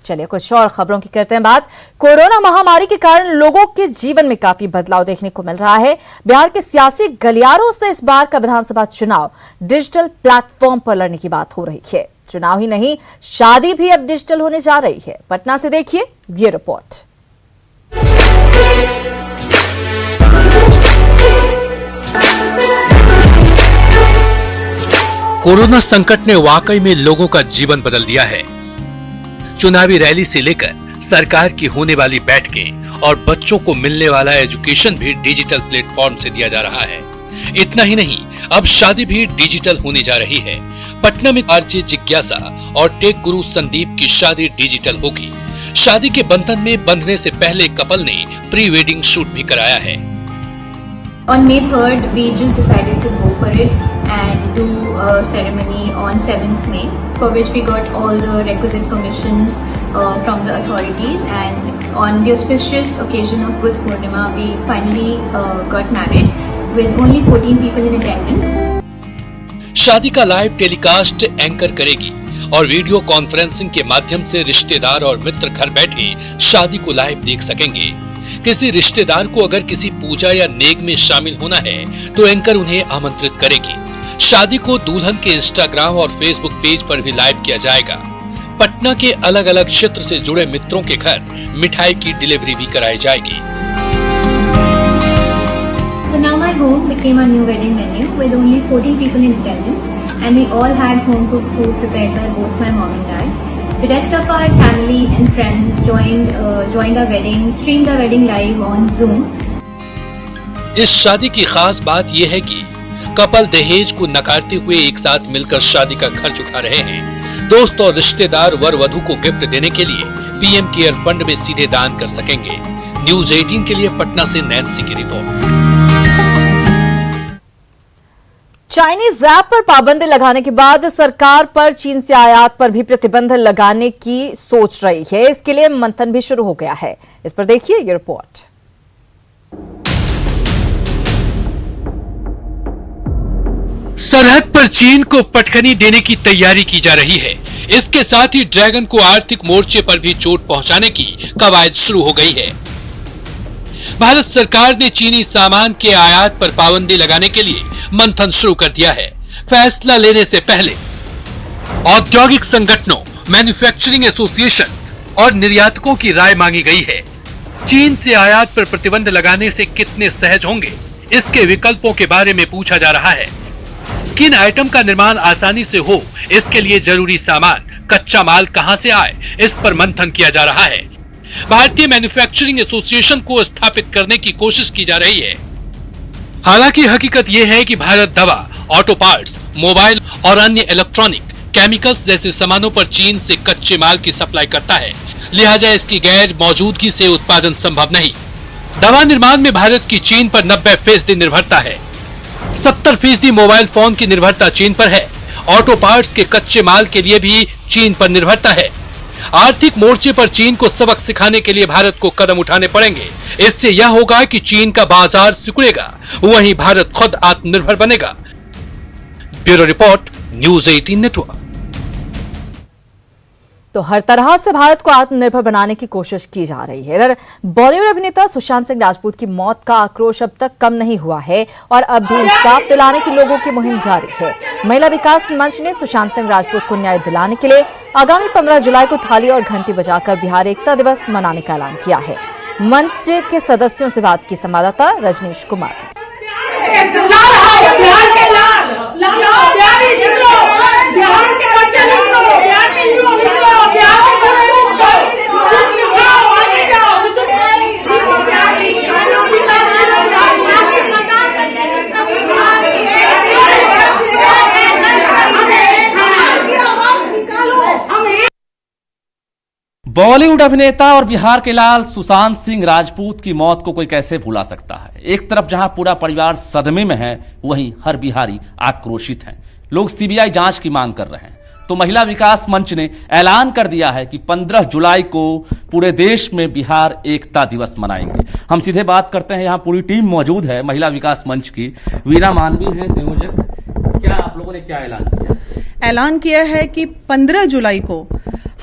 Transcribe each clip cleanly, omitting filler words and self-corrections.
चलिए कुछ और खबरों की करते हैं बात। कोरोना महामारी के कारण लोगों के जीवन में काफी बदलाव देखने को मिल रहा है। बिहार के सियासी गलियारों से इस बार का विधानसभा चुनाव डिजिटल प्लेटफॉर्म पर लड़ने की बात हो रही है। चुनाव ही नहीं, शादी भी अब डिजिटल होने जा रही है। पटना से देखिए ये रिपोर्ट। कोरोना संकट ने वाकई में लोगों का जीवन बदल दिया है। चुनावी रैली से लेकर सरकार की होने वाली बैठकें और बच्चों को मिलने वाला एजुकेशन भी डिजिटल प्लेटफॉर्म से दिया जा रहा है। इतना ही नहीं, अब शादी भी डिजिटल होने जा रही है। पटना में आरजे जिज्ञासा और टेक गुरु संदीप की शादी डिजिटल होगी। शादी के बंधन में बंधने से पहले कपल ने प्री वेडिंग शूट भी कराया है। On May 3rd, we just decided to go for it and do a ceremony on 7th May, for which we got all the requisite permissions from the authorities. And on the auspicious occasion of Buddha Purnima, we finally got married with only 14 people in attendance. शादी का live telecast anchor करेगी और video conferencing के माध्यम से रिश्तेदार और मित्र घर बैठे शादी को लाइव देख सकेंगे। किसी रिश्तेदार को अगर किसी पूजा या नेग में शामिल होना है तो एंकर उन्हें आमंत्रित करेगी। शादी को दुल्हन के इंस्टाग्राम और फेसबुक पेज पर भी लाइव किया जाएगा। पटना के अलग अलग क्षेत्र से जुड़े मित्रों के घर मिठाई की डिलीवरी भी कराई जाएगी। So now my home became a new wedding venue with only 14 people in attendance, and we all had home cooked food prepared by both my mom and dad. The rest of our family and friends joined our wedding, streamed our wedding live on Zoom. इस शादी की खास बात यह है कि couple दहेज को नकारते हुए एक साथ मिलकर शादी का खर्च उठा रहे हैं। दोस्त और रिश्तेदार वर वधू को गिफ्ट देने के लिए पीएम केयर फंड में सीधे दान कर सकेंगे। न्यूज 18 के लिए पटना से नैन्सी की रिपोर्ट। चाइनीज ऐप पर पाबंदी लगाने के बाद सरकार पर चीन से आयात पर भी प्रतिबंध लगाने की सोच रही है। इसके लिए मंथन भी शुरू हो गया है। इस पर देखिए ये रिपोर्ट। सरहद पर चीन को पटखनी देने की तैयारी की जा रही है। इसके साथ ही ड्रैगन को आर्थिक मोर्चे पर भी चोट पहुंचाने की कवायद शुरू हो गई है। भारत सरकार ने चीनी सामान के आयात पर पाबंदी लगाने के लिए मंथन शुरू कर दिया है। फैसला लेने से पहले औद्योगिक संगठनों, मैन्युफैक्चरिंग एसोसिएशन और निर्यातकों की राय मांगी गई है। चीन से आयात पर प्रतिबंध लगाने से कितने सहज होंगे, इसके विकल्पों के बारे में पूछा जा रहा है। किन आइटम का निर्माण आसानी से हो, इसके लिए जरूरी सामान, कच्चा माल कहां से आए, इस पर मंथन किया जा रहा है। भारतीय मैन्युफैक्चरिंग एसोसिएशन को स्थापित करने की कोशिश की जा रही है। हालांकि हकीकत यह है कि भारत दवा, ऑटो पार्ट्स, मोबाइल और अन्य इलेक्ट्रॉनिक, केमिकल्स जैसे सामानों पर चीन से कच्चे माल की सप्लाई करता है। लिहाजा इसकी गैर मौजूदगी से उत्पादन संभव नहीं। दवा निर्माण में भारत की चीन पर 90% निर्भरता है। 70% मोबाइल फोन की निर्भरता चीन पर है। ऑटो पार्ट्स के कच्चे माल के लिए भी चीन पर निर्भरता है। आर्थिक मोर्चे पर चीन को सबक सिखाने के लिए भारत को कदम उठाने पड़ेंगे। इससे यह होगा कि चीन का बाजार सिकुड़ेगा, वहीं भारत खुद आत्मनिर्भर बनेगा। Bureau report, news 18 network. तो हर तरह से भारत को आत्मनिर्भर बनाने की कोशिश की जा रही है। इधर बॉलीवुड अभिनेता सुशांत सिंह राजपूत की मौत का आक्रोश अब तक कम नहीं हुआ है और अब भी इंसाफ दिलाने की लोगों की मुहिम जारी है। महिला विकास मंच ने सुशांत सिंह राजपूत को न्याय दिलाने के लिए आगामी 15 जुलाई को थाली और घंटी बजाकर बिहार एकता दिवस मनाने का ऐलान किया है। मंच के सदस्यों से बात की संवाददाता रजनीश कुमार। बॉलीवुड अभिनेता और बिहार के लाल सुशांत सिंह राजपूत की मौत को कोई कैसे भुला सकता है। एक तरफ जहां पूरा परिवार सदमे में है, वहीं हर बिहारी आक्रोशित है। लोग सीबीआई जांच की मांग कर रहे हैं। तो महिला विकास मंच ने ऐलान कर दिया है कि 15 जुलाई को पूरे देश में बिहार एकता दिवस मनाएंगे। हम सीधे बात करते हैं, यहाँ पूरी टीम मौजूद है महिला विकास मंच की। वीना मानवी है संयोजक। क्या आप लोगों ने क्या ऐलान किया? ऐलान किया है कि 15 जुलाई को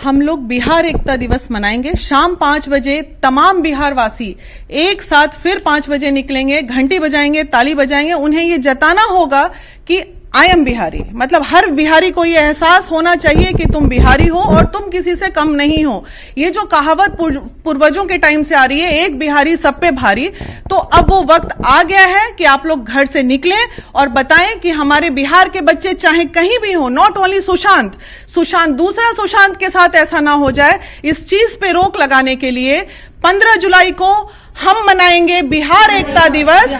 हम लोग बिहार एकता दिवस मनाएंगे। शाम 5 बजे तमाम बिहार वासी एक साथ फिर 5 बजे निकलेंगे, घंटी बजाएंगे, ताली बजाएंगे। उन्हें ये जताना होगा कि आई एम बिहारी, मतलब हर बिहारी को ये एहसास होना चाहिए कि तुम बिहारी हो और तुम किसी से कम नहीं हो। ये जो कहावत पूर्वजों के टाइम से आ रही है, एक बिहारी सब पे भारी, तो अब वो वक्त आ गया है कि आप लोग घर से निकलें और बताएं कि हमारे बिहार के बच्चे चाहे कहीं भी हो, नॉट ओनली सुशांत, दूसरा सुशांत के साथ ऐसा ना हो जाए। इस चीज पे रोक लगाने के लिए 15 जुलाई को हम मनाएंगे बिहार एकता दिवस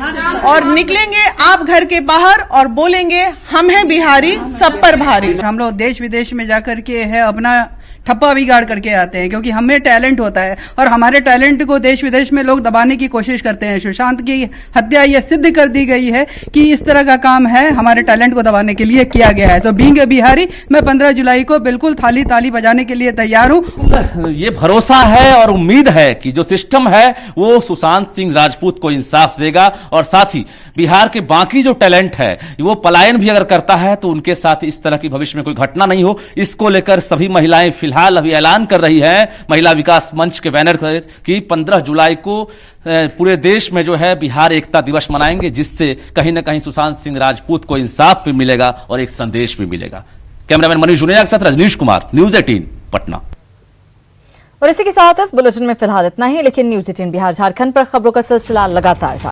और निकलेंगे आप घर के बाहर और बोलेंगे हम हैं बिहारी, सब पर भारी। हम लोग देश विदेश में जाकर के है अपना ठप्पा बिगाड़ करके आते हैं, क्योंकि हमें टैलेंट होता है और हमारे टैलेंट को देश विदेश में लोग दबाने की कोशिश करते हैं। सुशांत की हत्या ये सिद्ध कर दी गई है कि इस तरह का काम है हमारे टैलेंट को दबाने के लिए किया गया है। तो बीइंग ए बिहारी, मैं 15 जुलाई को बिल्कुल थाली ताली बजाने के लिए तैयार हूं। ये भरोसा है और उम्मीद है कि जो सिस्टम है वो सुशांत सिंह राजपूत को इंसाफ देगा और साथ ही बिहार के बाकी जो टैलेंट है वो पलायन भी अगर करता है तो उनके साथ इस तरह की भविष्य में कोई घटना नहीं हो। इसको लेकर सभी महिलाएं फिलहाल अभी ऐलान कर रही हैं महिला विकास मंच के बैनर पर कि 15 जुलाई को पूरे देश में जो है बिहार एकता दिवस मनाएंगे, जिससे कहीं ना कहीं सुशांत सिंह राजपूत को इंसाफ भी मिलेगा और एक संदेश भी मिलेगा। कैमरामैन मनीष जुनेजा के साथ रजनीश कुमार, न्यूज 18 पटना। और इसी के साथ इस बुलेटिन में फिलहाल इतना ही, लेकिन न्यूज 18 बिहार झारखंड पर खबरों का सिलसिला लगातार जारी।